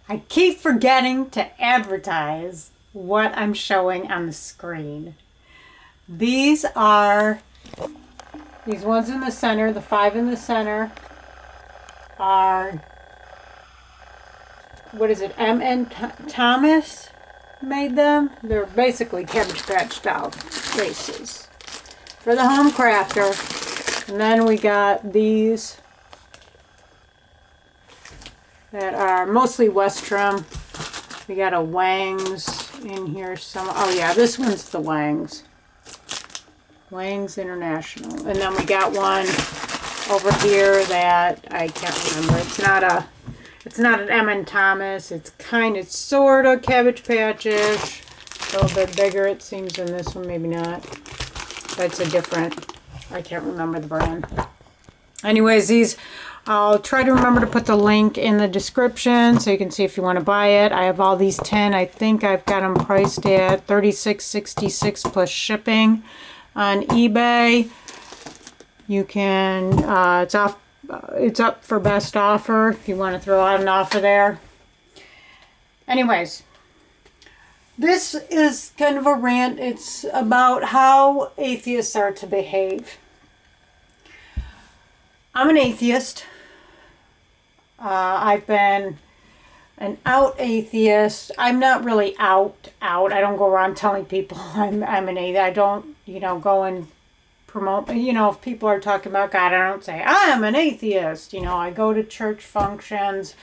I keep forgetting to advertise what I'm showing on the screen. These are, these ones in the center, the 5 in the center are, what is it, M.N. Thomas made them? They're basically Cabbage Patch doll faces for the home crafter. And then we got these that are mostly West Trim. We got a Wang's in here some. Oh yeah, this one's the Wang's. Wang's International. And then we got one over here that I can't remember. It's not an M and Thomas. It's sort of Cabbage Patch-ish. A little bit bigger it seems than this one, maybe not. But it's a different, I can't remember the brand. Anyways, these, I'll try to remember to put the link in the description so you can see if you want to buy it. I have all these 10. I think I've got them priced at $36.66 plus shipping on eBay. You can, it's up for best offer if you want to throw out an offer there. Anyways, this is kind of a rant. It's about how atheists are to behave. I'm an atheist. I've been an out atheist. I'm not really out. I don't go around telling people I'm an atheist. I don't, go and promote. If people are talking about God, I don't say I'm an atheist. I go to church functions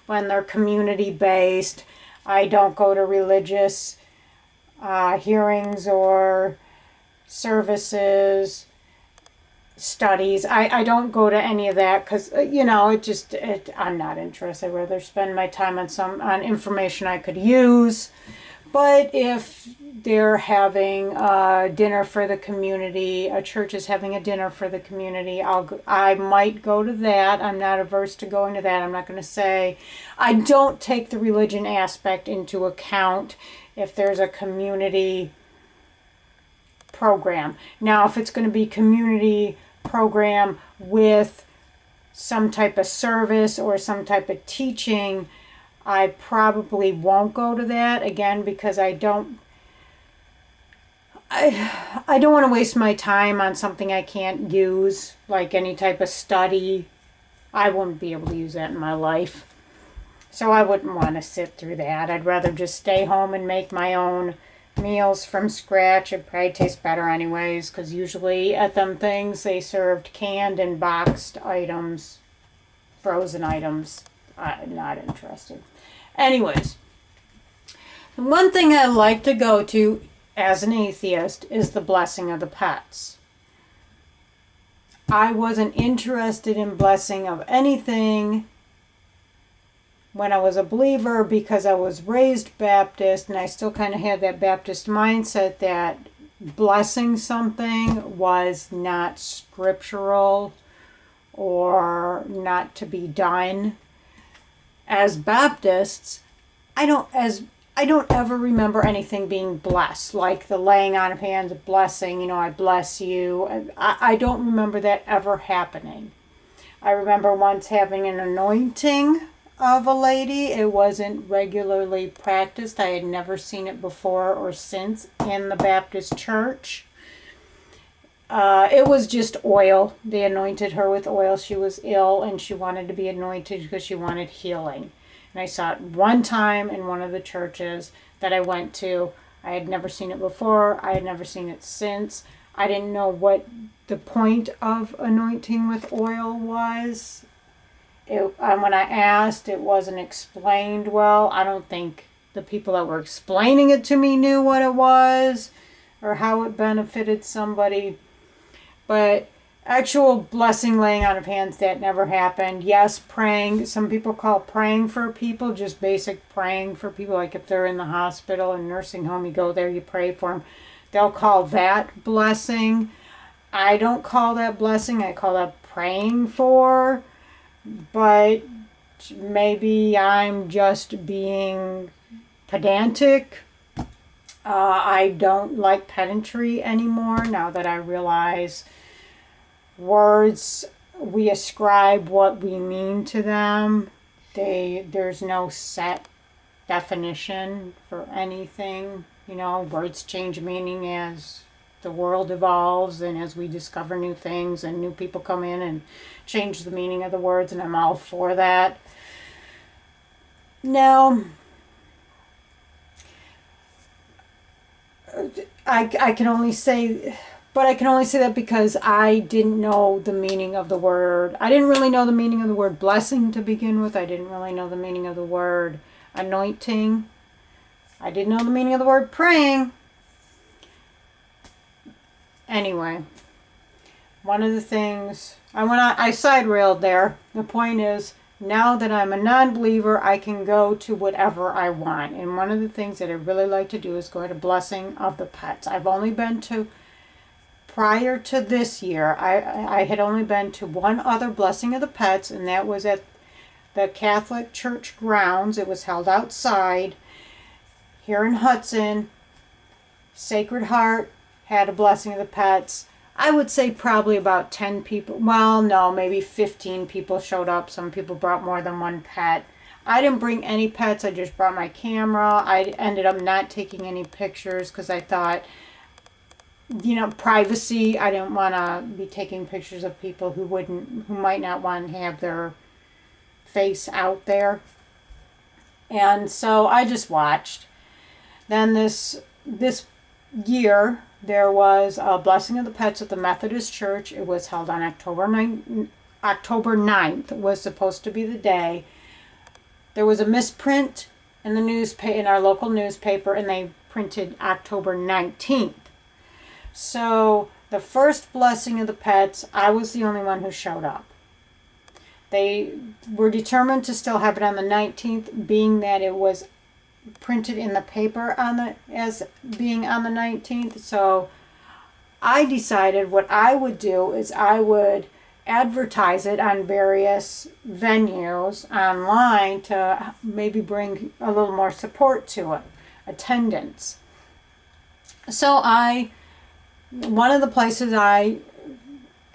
when they're community based. I don't go to religious hearings or services, studies. I don't go to any of that because I'm not interested. I'd rather spend my time on information I could use. But if they're having a dinner for the community, a church is having a dinner for the community, I might go to that. I'm not averse to going to that. I'm not going to say I don't take the religion aspect into account if there's a community program. Now, if it's going to be community program with some type of service or some type of teaching, I probably won't go to that, again, because I don't want to waste my time on something I can't use, like any type of study. I wouldn't be able to use that in my life. So I wouldn't want to sit through that. I'd rather just stay home and make my own meals from scratch. It probably tastes better anyways, because usually at them things they served canned and boxed items, frozen items. I'm not interested. Anyways, one thing I like to go to as an atheist is the blessing of the pets. I wasn't interested in blessing of anything when I was a believer because I was raised Baptist, and I still kind of had that Baptist mindset that blessing something was not scriptural or not to be done. As Baptists, I don't ever remember anything being blessed, like the laying on of hands, blessing, I bless you. I don't remember that ever happening. I remember once having an anointing of a lady. It wasn't regularly practiced. I had never seen it before or since in the Baptist church. It was just oil. They anointed her with oil. She was ill and she wanted to be anointed because she wanted healing. And I saw it one time in one of the churches that I went to. I had never seen it before. I had never seen it since. I didn't know what the point of anointing with oil was. When I asked, it wasn't explained well. I don't think the people that were explaining it to me knew what it was or how it benefited somebody. But actual blessing, laying on of hands, that never happened. Yes, praying. Some people call praying for people, just basic praying for people. Like if they're in the hospital and nursing home, you go there, you pray for them. They'll call that blessing. I don't call that blessing. I call that praying for. But maybe I'm just being pedantic. I don't like pedantry anymore now that I realize words, we ascribe what we mean to them. There's no set definition for anything. You know, words change meaning as the world evolves and as we discover new things and new people come in and change the meaning of the words, and I'm all for that. Now, I can only say, but I can only say that because I didn't know the meaning of the word. I didn't really know the meaning of the word blessing to begin with. I didn't really know the meaning of the word anointing. I didn't know the meaning of the word praying. Anyway, one of the things, I side railed there. The point is, now that I'm a non-believer, I can go to whatever I want. And one of the things that I really like to do is go to Blessing of the Pets. I've only been to, prior to this year, I had only been to one other Blessing of the Pets, and that was at the Catholic Church grounds. It was held outside here in Hudson. Sacred Heart had a Blessing of the Pets. I would say probably about 10 people. Well, no, maybe 15 people showed up. Some people brought more than one pet. I didn't bring any pets. I just brought my camera. I ended up not taking any pictures because I thought, you know, privacy. I didn't want to be taking pictures of people who might not want to have their face out there. And so I just watched. Then this year, there was a Blessing of the Pets at the Methodist Church. It was held on October 9th was supposed to be the day. There was a misprint in in our local newspaper, and they printed October 19th. So the first Blessing of the Pets, I was the only one who showed up. They were determined to still have it on the 19th, being that it was printed in the paper as being on the 19th. So I decided what I would do is I would advertise it on various venues online to maybe bring a little more support to it, attendance. So one of the places I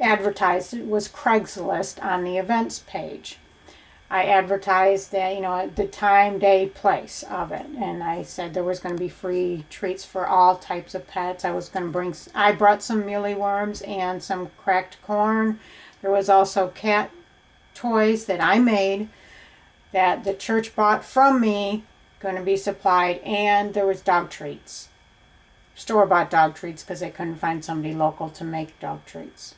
advertised it was Craigslist on the events page. I advertised that, you know, the time, day, place of it. And I said there was going to be free treats for all types of pets. I brought some mealy worms and some cracked corn. There was also cat toys that I made that the church bought from me, going to be supplied. And there was dog treats. Store-bought dog treats because they couldn't find somebody local to make dog treats.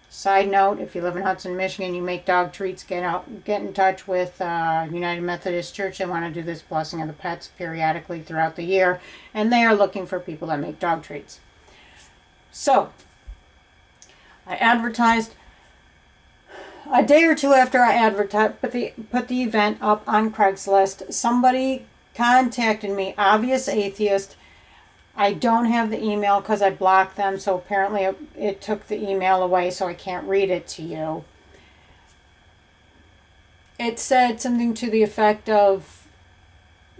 Side note, if you live in Hudson, Michigan, you make dog treats, get in touch with United Methodist Church. They want to do this Blessing of the Pets periodically throughout the year, and they are looking for people that make dog treats. So, I advertised a day or two after I advertised, put the event up on Craigslist. Somebody contacted me, Obvious Atheist. I don't have the email because I blocked them, so apparently it took the email away, so I can't read it to you. It said something to the effect of,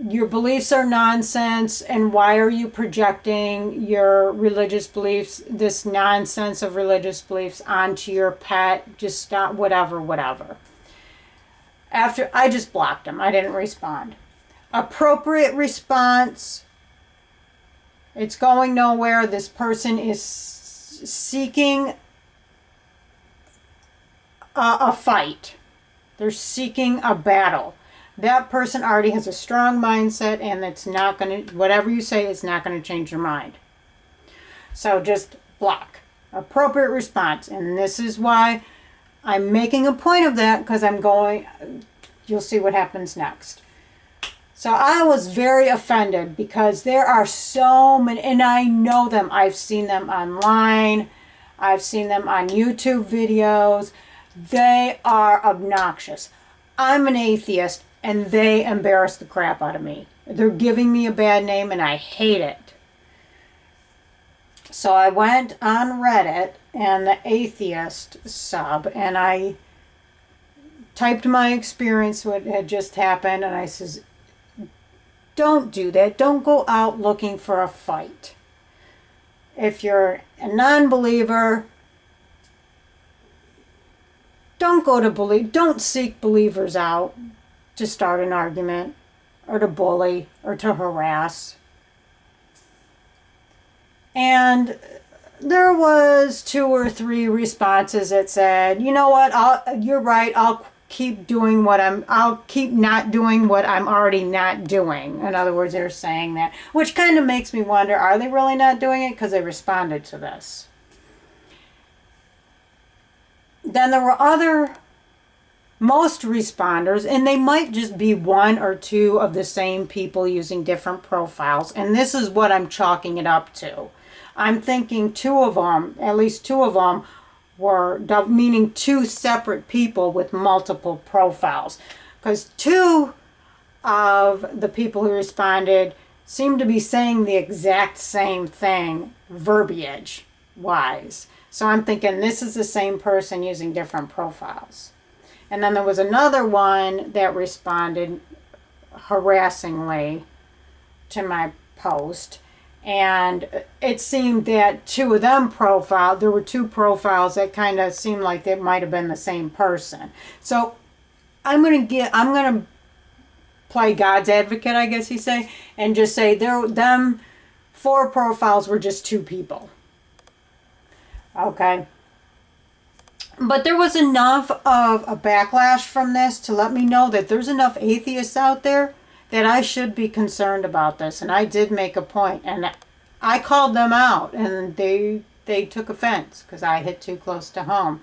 your beliefs are nonsense, and why are you projecting your religious beliefs, this nonsense of religious beliefs, onto your pet? Just stop, whatever. After, I just blocked them. I didn't respond. Appropriate response: it's going nowhere. This person is seeking a fight. They're seeking a battle. That person already has a strong mindset, and it's not going to, whatever you say is not going to change their mind. So just block. Appropriate response. And this is why I'm making a point of that, because you'll see what happens next. So I was very offended because there are so many, and I know them. I've seen them online. I've seen them on YouTube videos. They are obnoxious. I'm an atheist, and they embarrass the crap out of me. They're giving me a bad name, and I hate it. So I went on Reddit and the Atheist sub, and I typed my experience, what had just happened, and I says, don't do that. Don't go out looking for a fight. If you're a non-believer, don't seek believers out to start an argument. or to bully or to harass. And there was 2 or 3 responses that said, you know what, you're right, I'll keep not doing what I'm already not doing. In other words, they're saying that, which kind of makes me wonder, are they really not doing it? Because they responded to this. Then there were most responders, and they might just be 1 or 2 of the same people using different profiles. And this is what I'm chalking it up to. I'm thinking 2 of them, at least 2 of them, were meaning 2 separate people with multiple profiles. Because 2 of the people who responded seem to be saying the exact same thing, verbiage-wise. So I'm thinking this is the same person using different profiles. And then there was another one that responded harassingly to my post. And it seemed that 2 of them there were 2 profiles that kind of seemed like they might have been the same person. So I'm going to play God's advocate, I guess you say, and just say them 4 profiles were just 2 people. Okay. But there was enough of a backlash from this to let me know that there's enough atheists out there that I should be concerned about this. And I did make a point, and I called them out, and they took offense because I hit too close to home.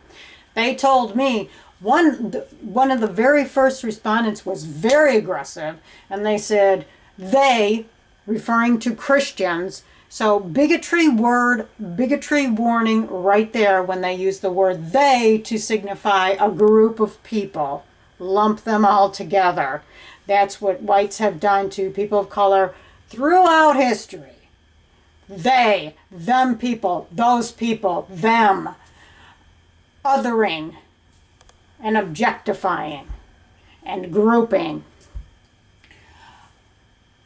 They told me, one of the very first respondents was very aggressive, and they said, they, referring to Christians, so bigotry warning right there when they use the word they to signify a group of people, lump them all together. That's what whites have done to people of color throughout history. They, them people, those people, them. Othering and objectifying and grouping.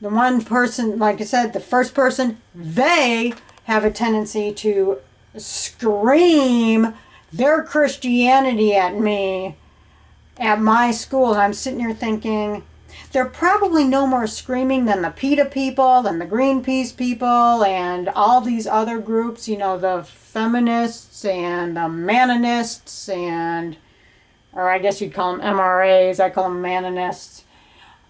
The one person, like I said, the first person, they have a tendency to scream their Christianity at me at my school. And I'm sitting here thinking, they're probably no more screaming than the PETA people and the Greenpeace people and all these other groups, the feminists and the manonists or I guess you'd call them MRAs, I call them manonists.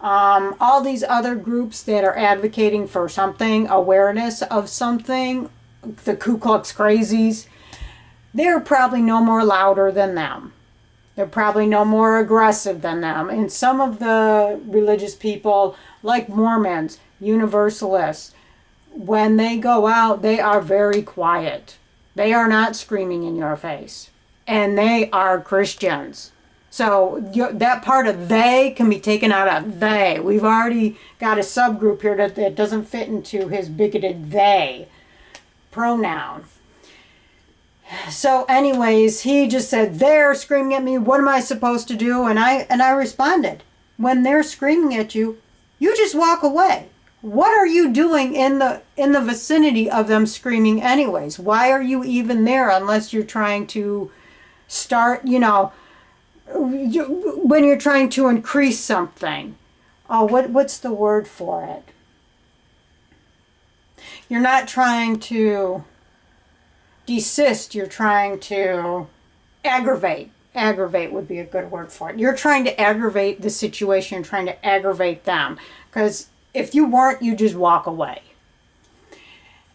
All these other groups that are advocating for something, awareness of something, the Ku Klux Crazies, they're probably no more louder than them. They're probably no more aggressive than them. And some of the religious people, like Mormons, Universalists, when they go out, they are very quiet. They are not screaming in your face. And they are Christians. So that part of they can be taken out of they. We've already got a subgroup here that doesn't fit into his bigoted they pronoun. So anyways, he just said, they're screaming at me. What am I supposed to do? And I responded, when they're screaming at you, you just walk away. What are you doing in the vicinity of them screaming anyways? Why are you even there unless you're trying to start, when you're trying to increase something? Oh, what's the word for it? You're not trying to desist, you're trying to aggravate. Aggravate would be a good word for it. You're trying to aggravate the situation, you're trying to aggravate them. Because if you weren't, you just walk away.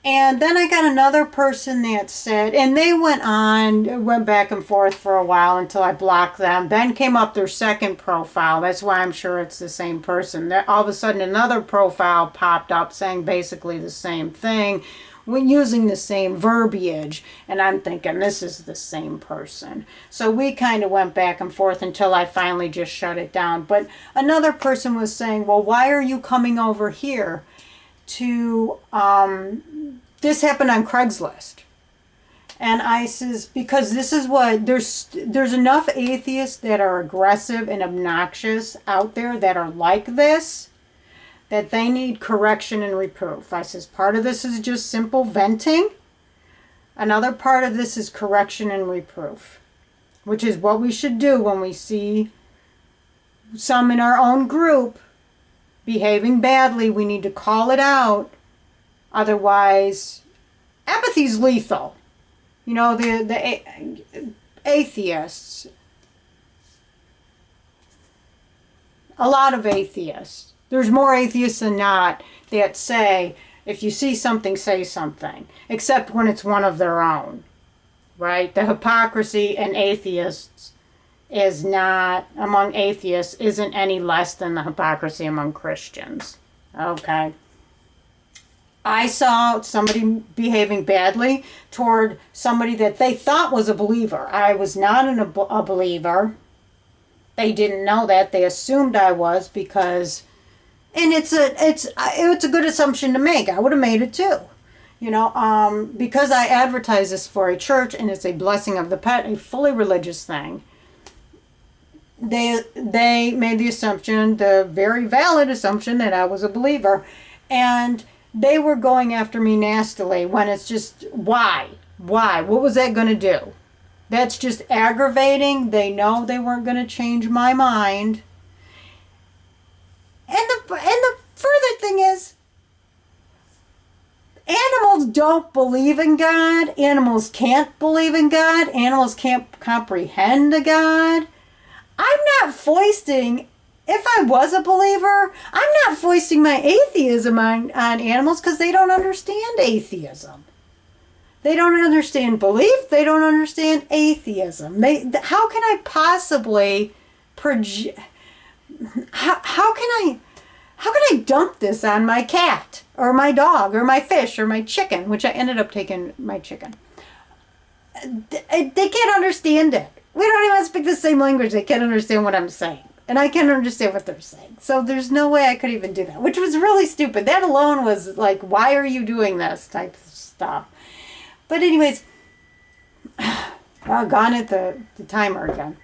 And then I got another person that said, and they went back and forth for a while until I blocked them. Then came up their second profile. That's why I'm sure it's the same person. All of a sudden another profile popped up saying basically the same thing, when using the same verbiage. And I'm thinking, this is the same person. So we kind of went back and forth until I finally just shut it down. But another person was saying, well, why are you coming over here to, this happened on Craigslist. And I says, because this is what, there's enough atheists that are aggressive and obnoxious out there that are like this, that they need correction and reproof. I says, part of this is just simple venting. Another part of this is correction and reproof, which is what we should do when we see some in our own group behaving badly, we need to call it out. Otherwise, apathy's lethal. You know, the atheists, a lot of atheists. There's more atheists than not that say, if you see something, say something. Except when it's one of their own. Right? The hypocrisy in atheists is not, among atheists, isn't any less than the hypocrisy among Christians. Okay? I saw somebody behaving badly toward somebody that they thought was a believer. I was not a believer. They didn't know that. They assumed I was because, and it's a good assumption to make. I would have made it too. You know, because I advertise this for a church and it's a blessing of the pet, a fully religious thing. They made the assumption, the very valid assumption, that I was a believer, and they were going after me nastily when it's just, why? Why? What was that going to do? That's just aggravating. They know they weren't going to change my mind. And the further thing is, animals don't believe in God. Animals can't believe in God. Animals can't comprehend a God. I'm not foisting, if I was a believer, I'm not foisting my atheism on animals because they don't understand atheism. They don't understand belief. They don't understand atheism. How can I possibly how can I dump this on my cat or my dog or my fish or my chicken, which I ended up taking my chicken. They can't understand it. We don't even speak the same language. They can't understand what I'm saying. And I can't understand what they're saying. So there's no way I could even do that, which was really stupid. That alone was like, why are you doing this type of stuff? But anyways, gone at the timer again.